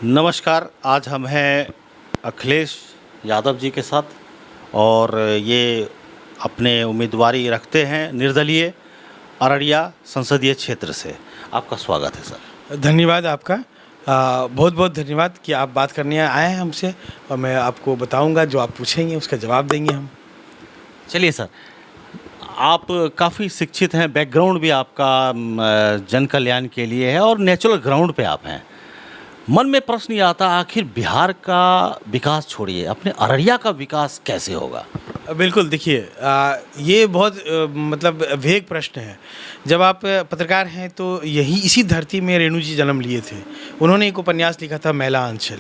नमस्कार। आज हम हैं अखिलेश यादव जी के साथ और ये अपने उम्मीदवारी रखते हैं निर्दलीय अररिया संसदीय क्षेत्र से। आपका स्वागत है सर। धन्यवाद आपका। बहुत बहुत धन्यवाद कि आप बात करने आए हैं हमसे और मैं आपको बताऊंगा, जो आप पूछेंगे उसका जवाब देंगे हम। चलिए सर, आप काफ़ी शिक्षित हैं, बैकग्राउंड भी आपका जन कल्याण के लिए है और नेचुरल ग्राउंड पे आप हैं। मन में प्रश्न ये आता, आखिर बिहार का विकास छोड़िए, अपने अररिया का विकास कैसे होगा? बिल्कुल, देखिए, ये बहुत मतलब वेग प्रश्न है। जब आप पत्रकार हैं तो यही इसी धरती में रेणु जी जन्म लिए थे। उन्होंने एक उपन्यास लिखा था मैला अंचल,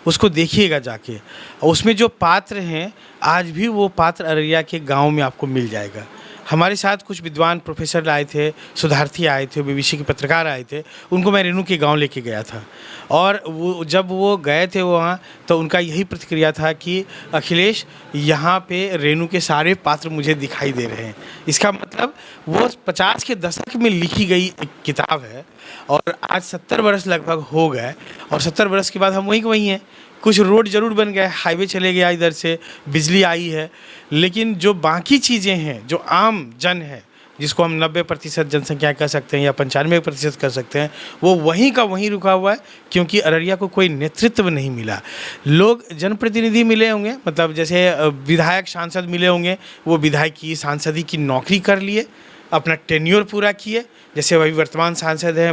उसको देखिएगा जाके। उसमें जो पात्र हैं आज भी वो पात्र अररिया के गांव में आपको मिल जाएगा। हमारे साथ कुछ विद्वान प्रोफेसर आए थे, सुधार्थी आए थे, बीबीसी के पत्रकार आए थे, उनको मैं रेणु के गांव लेके गया था। और वो जब वो गए थे वहाँ, तो उनका यही प्रतिक्रिया था कि अखिलेश, यहाँ पे रेणु के सारे पात्र मुझे दिखाई दे रहे हैं। इसका मतलब वो 50 के दशक में लिखी गई एक किताब है और आज 70 वर्ष लगभग हो गए और 70 वर्ष के बाद हम वहीं के वहीं हैं। कुछ रोड ज़रूर बन गए, हाईवे चले गया, इधर से बिजली आई है, लेकिन जो बाकी चीज़ें हैं, जो आम जन है, जिसको हम 90% जनसंख्या कह सकते हैं या 95% कर सकते हैं, वो वहीं का वहीं रुका हुआ है, क्योंकि अररिया को कोई नेतृत्व नहीं मिला। लोग जनप्रतिनिधि मिले होंगे, मतलब जैसे विधायक सांसद मिले होंगे, वो विधायकी सांसदी की नौकरी कर लिए, अपना टेन्योर पूरा किए। जैसे अभी वर्तमान सांसद हैं,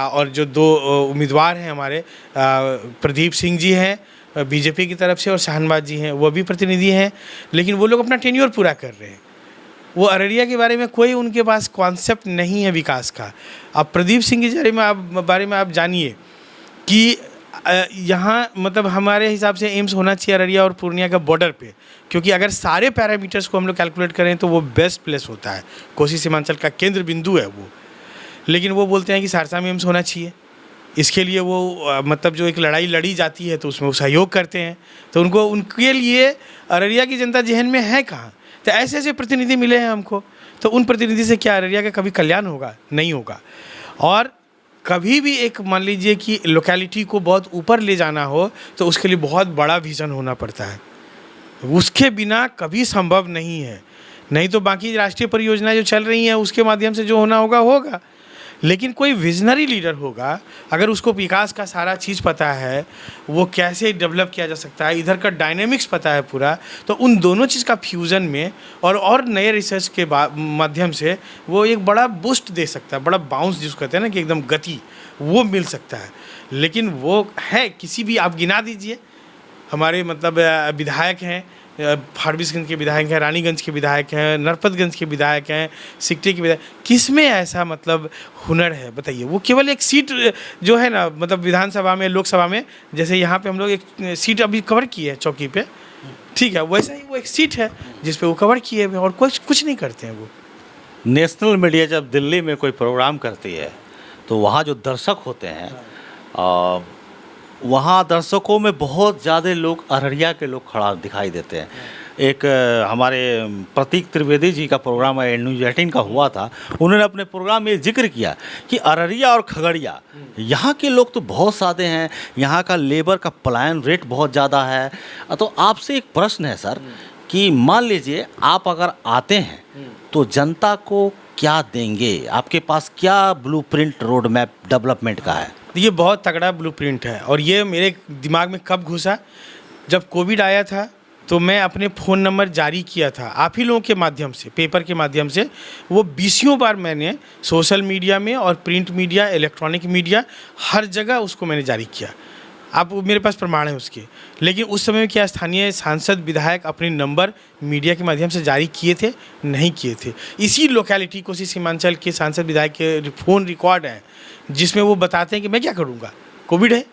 और जो दो उम्मीदवार हैं हमारे, प्रदीप सिंह जी हैं बीजेपी की तरफ से और शाहनवाज जी हैं, वो भी प्रतिनिधि हैं, लेकिन वो लोग अपना टेन्योर पूरा कर रहे हैं। वो अररिया के बारे में कोई उनके पास कॉन्सेप्ट नहीं है विकास का। अब प्रदीप सिंह के बारे में आप जानिए कि यहाँ मतलब हमारे हिसाब से एम्स होना चाहिए अररिया और पूर्णिया का बॉर्डर पे, क्योंकि अगर सारे पैरामीटर्स को हम लोग कैलकुलेट करें तो वो बेस्ट प्लेस होता है, कोसी सीमांचल का केंद्र बिंदु है वो। लेकिन वो बोलते हैं कि सहरसा में एम्स होना चाहिए। इसके लिए वो मतलब जो एक लड़ाई लड़ी जाती है तो उसमें वो सहयोग करते हैं, तो उनके लिए अररिया की जनता जहन में है कहाँ। तो ऐसे ऐसे प्रतिनिधि मिले हैं हमको, तो उन प्रतिनिधि से क्या अररिया का कभी कल्याण होगा? नहीं होगा। और कभी भी एक मान लीजिए कि लोकेलिटी को बहुत ऊपर ले जाना हो तो उसके लिए बहुत बड़ा विज़न होना पड़ता है, उसके बिना कभी संभव नहीं है। नहीं तो बाकी राष्ट्रीय परियोजनाएं जो चल रही हैं उसके माध्यम से जो होना होगा होगा, लेकिन कोई विजनरी लीडर होगा, अगर उसको विकास का सारा चीज़ पता है, वो कैसे डेवलप किया जा सकता है, इधर का डायनेमिक्स पता है पूरा, तो उन दोनों चीज़ का फ्यूज़न में और नए रिसर्च के माध्यम से वो एक बड़ा बूस्ट दे सकता है, बड़ा बाउंस जिसको कहते हैं ना कि एकदम गति, वो मिल सकता है। लेकिन वो है, किसी भी आप गिना दीजिए, हमारे मतलब विधायक हैं, फारबिसगंज के विधायक हैं, रानीगंज के विधायक हैं, नरपतगंज के विधायक हैं, सिकटी के विधायक, किसमें ऐसा मतलब हुनर है बताइए? वो केवल एक सीट जो है ना, मतलब विधानसभा में, लोकसभा में, जैसे यहाँ पे हम लोग एक सीट अभी कवर किए हैं चौकी पे, ठीक है, वैसा ही वो एक सीट है जिस पे वो कवर किए हुए और कुछ नहीं करते हैं वो। नेशनल मीडिया जब दिल्ली में कोई प्रोग्राम करती है तो वहाँ जो दर्शक होते हैं, वहाँ दर्शकों में बहुत ज़्यादा लोग अररिया के लोग खड़ा दिखाई देते हैं। एक हमारे प्रतीक त्रिवेदी जी का प्रोग्राम न्यूज़ 18 का हुआ था, उन्होंने अपने प्रोग्राम में जिक्र किया कि अररिया और खगड़िया, यहाँ के लोग तो बहुत सादे हैं, यहाँ का लेबर का पलायन रेट बहुत ज़्यादा है। तो आपसे एक प्रश्न है सर कि मान लीजिए आप अगर आते हैं तो जनता को क्या देंगे? आपके पास क्या ब्लूप्रिंट रोड मैप डेवलपमेंट का है? ये बहुत तगड़ा ब्लूप्रिंट है और ये मेरे दिमाग में कब घुसा, जब कोविड आया था तो मैं अपने फ़ोन नंबर जारी किया था आप ही लोगों के माध्यम से, पेपर के माध्यम से। वो 20 बार मैंने सोशल मीडिया में और प्रिंट मीडिया, इलेक्ट्रॉनिक मीडिया, हर जगह उसको मैंने जारी किया। आप मेरे पास प्रमाण है उसके। लेकिन उस समय में क्या स्थानीय सांसद विधायक अपने नंबर मीडिया के माध्यम से जारी किए थे? नहीं किए थे। इसी लोकेलिटी कोसी सीमांचल के सांसद विधायक के फ़ोन रिकॉर्ड हैं जिसमें वो बताते हैं कि मैं क्या करूँगा, कोविड है।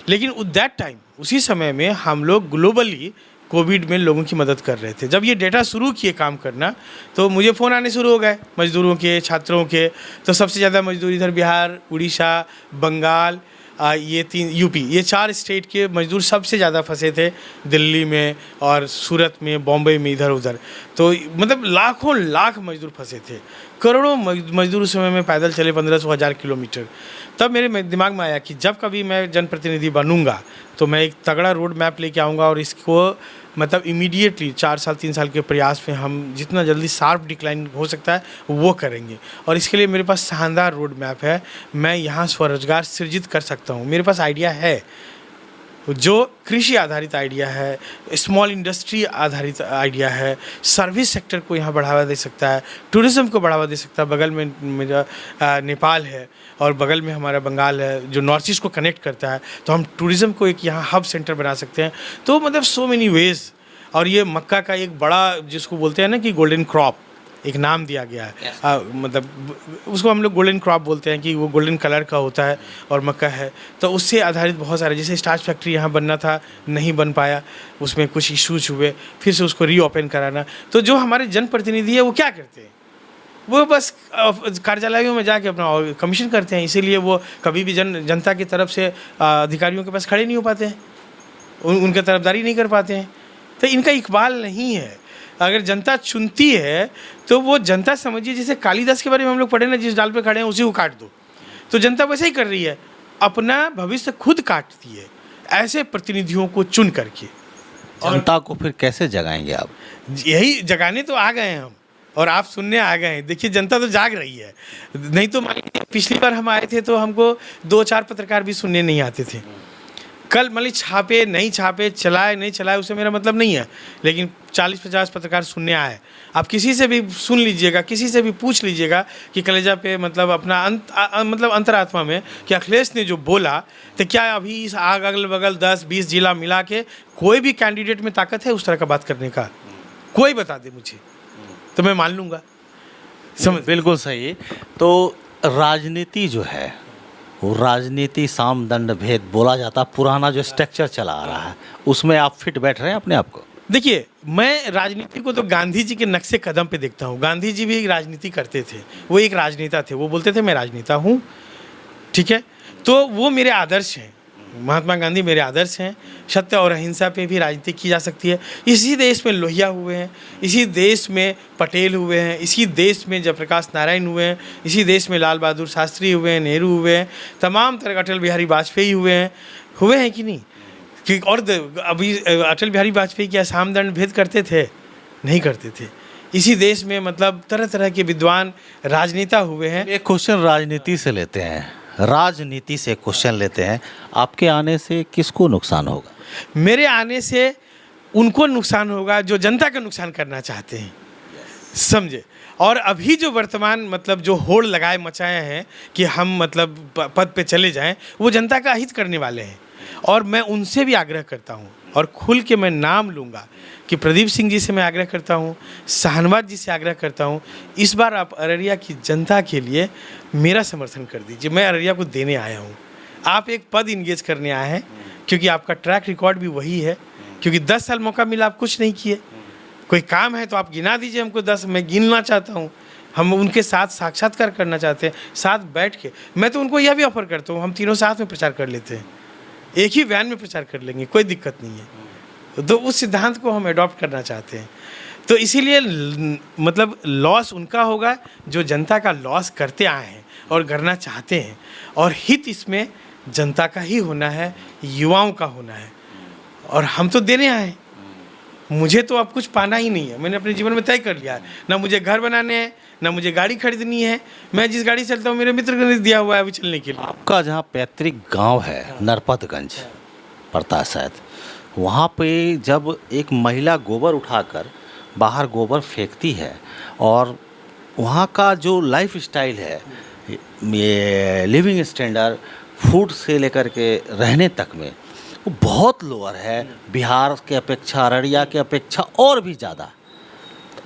लेकिन उस दैट टाइम, उसी समय में हम लोग ग्लोबली कोविड में लोगों की मदद कर रहे थे। जब ये डेटा शुरू किए काम करना तो मुझे फ़ोन आने शुरू हो गए मज़दूरों के, छात्रों के। तो सबसे ज़्यादा मजदूर इधर बिहार, उड़ीसा, बंगाल ये 3 यूपी, ये 4 स्टेट के मजदूर सबसे ज़्यादा फंसे थे दिल्ली में और सूरत में, बॉम्बे में, इधर उधर। तो मतलब लाखों लाख मजदूर फंसे थे, करोड़ों मजदूर उस समय में पैदल चले 1500-1000 किलोमीटर। तब मेरे दिमाग में आया कि जब कभी मैं जनप्रतिनिधि बनूंगा तो मैं एक तगड़ा रोड मैप लेके आऊँगा और इसको मतलब इमीडिएटली 4 साल 3 साल के प्रयास में हम जितना जल्दी शार्प डिक्लाइन हो सकता है वो करेंगे। और इसके लिए मेरे पास शानदार रोड मैप है, मैं यहाँ स्वरोजगार सृजित कर सकता हूँ। मेरे पास आइडिया है जो कृषि आधारित आइडिया है, स्मॉल इंडस्ट्री आधारित आइडिया है, सर्विस सेक्टर को यहाँ बढ़ावा दे सकता है, टूरिज़्म को बढ़ावा दे सकता है। बगल में मेरा नेपाल है और बगल में हमारा बंगाल है जो नॉर्थ ईस्ट को कनेक्ट करता है, तो हम टूरिज़्म को एक यहाँ हब सेंटर बना सकते हैं। तो मतलब सो मेनी वेज। और ये मक्का का एक बड़ा जिसको बोलते हैं ना कि गोल्डन क्रॉप, एक नाम दिया गया है, मतलब उसको हम लोग गोल्डन क्रॉप बोलते हैं कि वो गोल्डन कलर का होता है और मक्का है। तो उससे आधारित बहुत सारे, जैसे स्टार्च फैक्ट्री यहाँ बनना था, नहीं बन पाया, उसमें कुछ इश्यूज हुए, फिर से उसको रीओपन कराना। तो जो हमारे जनप्रतिनिधि है वो क्या करते हैं, वो बस कार्यालयों में जाके अपना कमीशन करते हैं। इसीलिए वो कभी भी जनता की तरफ से अधिकारियों के पास खड़े नहीं हो पाते हैं, उनकी तरफदारी नहीं कर पाते हैं। तो इनका इकबाल नहीं है। अगर जनता चुनती है तो वो जनता समझिए जैसे कालिदास के बारे में हम लोग पढ़े ना, जिस डाल पे खड़े हैं उसी को काट दो। तो जनता वैसे ही कर रही है, अपना भविष्य खुद काटती है ऐसे प्रतिनिधियों को चुन करके। जनता को फिर कैसे जगाएंगे आप? यही जगाने तो आ गए हैं हम, और आप सुनने आ गए हैं। देखिए जनता तो जाग रही है, नहीं तो मान लीजिए पिछली बार हम आए थे तो हमको 2-4 पत्रकार भी सुनने नहीं आते थे। कल मान लीजिए छापे नहीं छापे, चलाए नहीं चलाए, उससे मेरा मतलब नहीं है, लेकिन 40-50 पत्रकार सुनने आए। आप किसी से भी सुन लीजिएगा, किसी से भी पूछ लीजिएगा कि कलेजा पे मतलब अपना मतलब अंतरात्मा में कि अखिलेश ने जो बोला, तो क्या अभी इस अगल बगल 10-20 जिला मिला के कोई भी कैंडिडेट में ताकत है उस तरह का बात करने का? कोई बता दे मुझे तो मैं मान लूँगा। समझ? बिल्कुल सही। तो राजनीति जो है वो राजनीति साम दंड भेद बोला जाता, पुराना जो स्ट्रक्चर चला आ रहा है, उसमें आप फिट बैठ रहे हैं अपने आप को? देखिए, मैं राजनीति को तो गांधी जी के नक्शे कदम पे देखता हूँ। गांधी जी भी एक राजनीति करते थे, वो एक राजनेता थे, वो बोलते थे मैं राजनेता हूँ, ठीक है। तो वो मेरे आदर्श हैं, महात्मा गांधी मेरे आदर्श हैं। सत्य और अहिंसा पे भी राजनीति की जा सकती है। इसी देश में लोहिया हुए हैं, इसी देश में पटेल हुए हैं, इसी देश में जयप्रकाश नारायण हुए हैं, इसी देश में लाल बहादुर शास्त्री हुए हैं, नेहरू हुए हैं, तमाम तरह अटल बिहारी वाजपेयी हुए हैं कि नहीं? कि और अभी अटल बिहारी वाजपेयी क्या साम दंड भेद करते थे? नहीं करते थे। इसी देश में मतलब तरह तरह के विद्वान राजनेता हुए हैं। एक क्वेश्चन राजनीति से लेते हैं, राजनीति से क्वेश्चन लेते हैं, आपके आने से किसको नुकसान होगा? मेरे आने से उनको नुकसान होगा जो जनता का नुकसान करना चाहते हैं, समझे। और अभी जो वर्तमान मतलब जो होड़ लगाए मचाए हैं कि हम मतलब पद पे चले जाएं, वो जनता का हित करने वाले हैं। और मैं उनसे भी आग्रह करता हूँ और खुल के मैं नाम लूँगा कि प्रदीप सिंह जी से मैं आग्रह करता हूँ, शाहनवाज जी से आग्रह करता हूँ, इस बार आप अररिया की जनता के लिए मेरा समर्थन कर दीजिए। मैं अररिया को देने आया हूँ, आप एक पद इंगेज करने आए हैं, क्योंकि आपका ट्रैक रिकॉर्ड भी वही है। क्योंकि 10 साल मौका मिला, आप कुछ नहीं किए। कोई काम है तो आप गिना दीजिए हमको 10, मैं गिनना चाहता हूँ। हम उनके साथ साक्षात्कार करना चाहते हैं, साथ बैठ के। मैं तो उनको यह भी ऑफर करता हूँ, हम तीनों साथ में प्रचार कर लेते हैं, एक ही वैन में प्रचार कर लेंगे, कोई दिक्कत नहीं है। तो उस सिद्धांत को हम अडॉप्ट करना चाहते हैं। तो इसीलिए मतलब लॉस उनका होगा जो जनता का लॉस करते आए हैं और करना चाहते हैं, और हित इसमें जनता का ही होना है, युवाओं का होना है। और हम तो देने आए हैं, मुझे तो अब कुछ पाना ही नहीं है। मैंने अपने जीवन में तय कर लिया है, ना मुझे घर बनाने हैं, ना मुझे गाड़ी खरीदनी है। मैं जिस गाड़ी चलता हूँ मेरे मित्र ने दिया हुआ है अभी चलने के लिए। आपका जहाँ पैतृक गांव है नरपतगंज पड़ता है शायद, वहाँ पे जब एक महिला गोबर उठाकर बाहर गोबर फेंकती है, और वहाँ का जो लाइफ स्टाइल है, ये लिविंग स्टैंडर्ड, फूड से लेकर के रहने तक में, वो बहुत लोअर है बिहार के अपेक्षा, अररिया के अपेक्षा और भी ज़्यादा।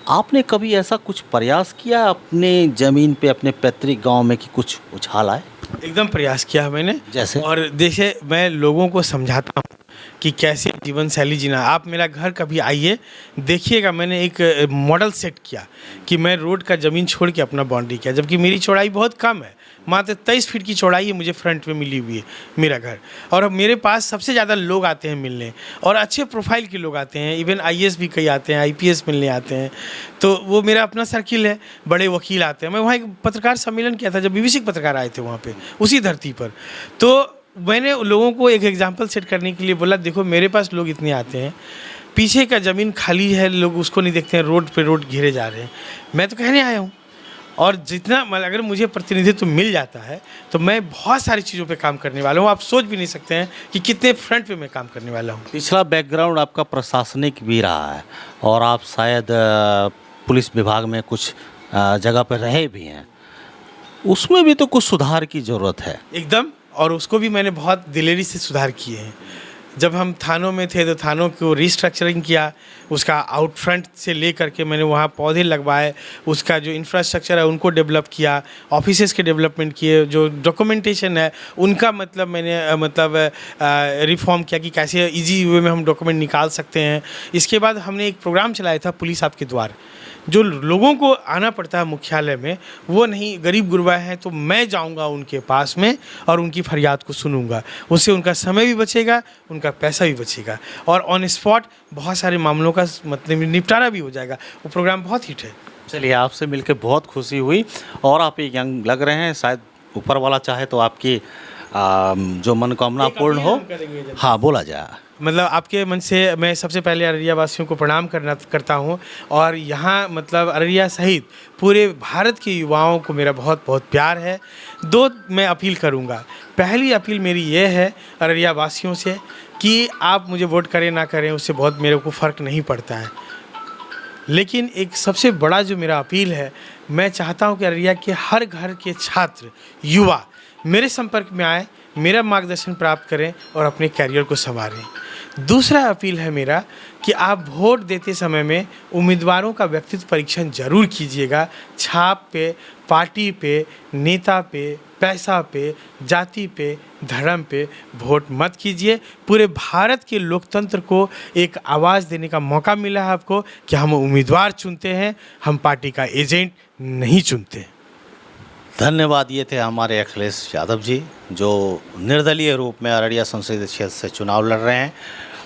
आपने कभी ऐसा कुछ प्रयास किया अपने ज़मीन पे, अपने पैतृक गांव में, कि कुछ उछाल आए? एकदम प्रयास किया है मैंने। जैसे? और देखिए, मैं लोगों को समझाता हूँ कि कैसे जीवन शैली जीना। आप मेरा घर कभी आइए, देखिएगा, मैंने एक मॉडल सेट किया कि मैं रोड का ज़मीन छोड़ के अपना बाउंड्री किया, जबकि मेरी चौड़ाई बहुत कम है, मात्र 23 फीट की चौड़ाई मुझे फ्रंट में मिली हुई है मेरा घर। और अब मेरे पास सबसे ज़्यादा लोग आते हैं मिलने, और अच्छे प्रोफाइल के लोग आते हैं, इवन आईएएस भी कई आते हैं, आईपीएस मिलने आते हैं। तो वो मेरा अपना सर्किल है, बड़े वकील आते हैं। मैं वहाँ एक पत्रकार सम्मेलन किया था जब बीबीसी के पत्रकार आए थे वहाँ पे, उसी धरती पर। तो मैंने लोगों को एक एग्जाम्पल सेट करने के लिए बोला, देखो मेरे पास लोग इतने आते हैं, पीछे का ज़मीन खाली है, लोग उसको नहीं देखते हैं, रोड पे रोड घेरे जा रहे हैं। मैं तो कहने आया हूँ, और जितना अगर मुझे प्रतिनिधित्व मिल जाता है तो मैं बहुत सारी चीज़ों पे काम करने वाला हूँ। आप सोच भी नहीं सकते हैं कि कितने फ्रंट पे मैं काम करने वाला हूँ। पिछला बैकग्राउंड आपका प्रशासनिक भी रहा है, और आप शायद पुलिस विभाग में कुछ जगह पर रहे भी हैं, उसमें भी तो कुछ सुधार की ज़रूरत है। एकदम, और उसको भी मैंने बहुत दिलेरी से सुधार किए हैं। जब हम थानों में थे तो थानों को रिस्ट्रक्चरिंग किया, उसका आउट फ्रंट से ले करके मैंने वहाँ पौधे लगवाए, उसका जो इंफ्रास्ट्रक्चर है उनको डेवलप किया, ऑफिसेज़ के डेवलपमेंट किए, जो डॉक्यूमेंटेशन है उनका मैंने रिफॉर्म किया कि कैसे इजी वे में हम डॉक्यूमेंट निकाल सकते हैं। इसके बाद हमने एक प्रोग्राम चलाया था पुलिस आपके द्वार। जो लोगों को आना पड़ता है मुख्यालय में, वो नहीं, गरीब गुरबा हैं, तो मैं जाऊंगा उनके पास में और उनकी फरियाद को सुनूंगा। उससे उनका समय भी बचेगा, उनका पैसा भी बचेगा, और ऑन स्पॉट बहुत सारे मामलों का मतलब निपटारा भी हो जाएगा। वो प्रोग्राम बहुत हिट है। चलिए, आपसे मिलकर बहुत खुशी हुई, और आप ये यंग लग रहे हैं। शायद ऊपर वाला चाहे तो आपकी जो मनोकामना पूर्ण हो। हाँ, बोला जाए। मतलब आपके मन से मैं सबसे पहले अररिया वासियों को प्रणाम करता हूँ, और यहाँ मतलब अररिया सहित पूरे भारत के युवाओं को मेरा बहुत बहुत प्यार है। दो मैं अपील करूँगा। पहली अपील मेरी ये है अररिया वासियों से कि आप मुझे वोट करें ना करें, उससे बहुत मेरे को फ़र्क नहीं पड़ता है, लेकिन एक सबसे बड़ा जो मेरा अपील है, मैं चाहता हूँ कि अररिया के हर घर के छात्र, युवा मेरे संपर्क में आए, मेरा मार्गदर्शन प्राप्त करें और अपने करियर को संवारें। दूसरा अपील है मेरा कि आप वोट देते समय में उम्मीदवारों का व्यक्तित्व परीक्षण जरूर कीजिएगा। छाप पे, पार्टी पे, नेता पे, पैसा पे, जाति पे, धर्म पे वोट मत कीजिए। पूरे भारत के लोकतंत्र को एक आवाज़ देने का मौका मिला है आपको कि हम उम्मीदवार चुनते हैं, हम पार्टी का एजेंट नहीं चुनते। धन्यवाद। ये थे हमारे अखिलेश यादव जी, जो निर्दलीय रूप में अररिया संसदीय क्षेत्र से चुनाव लड़ रहे हैं,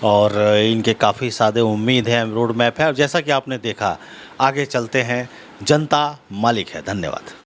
और इनके काफ़ी सादे उम्मीद हैं, रोड मैप है, और जैसा कि आपने देखा, आगे चलते हैं, जनता मालिक है। धन्यवाद।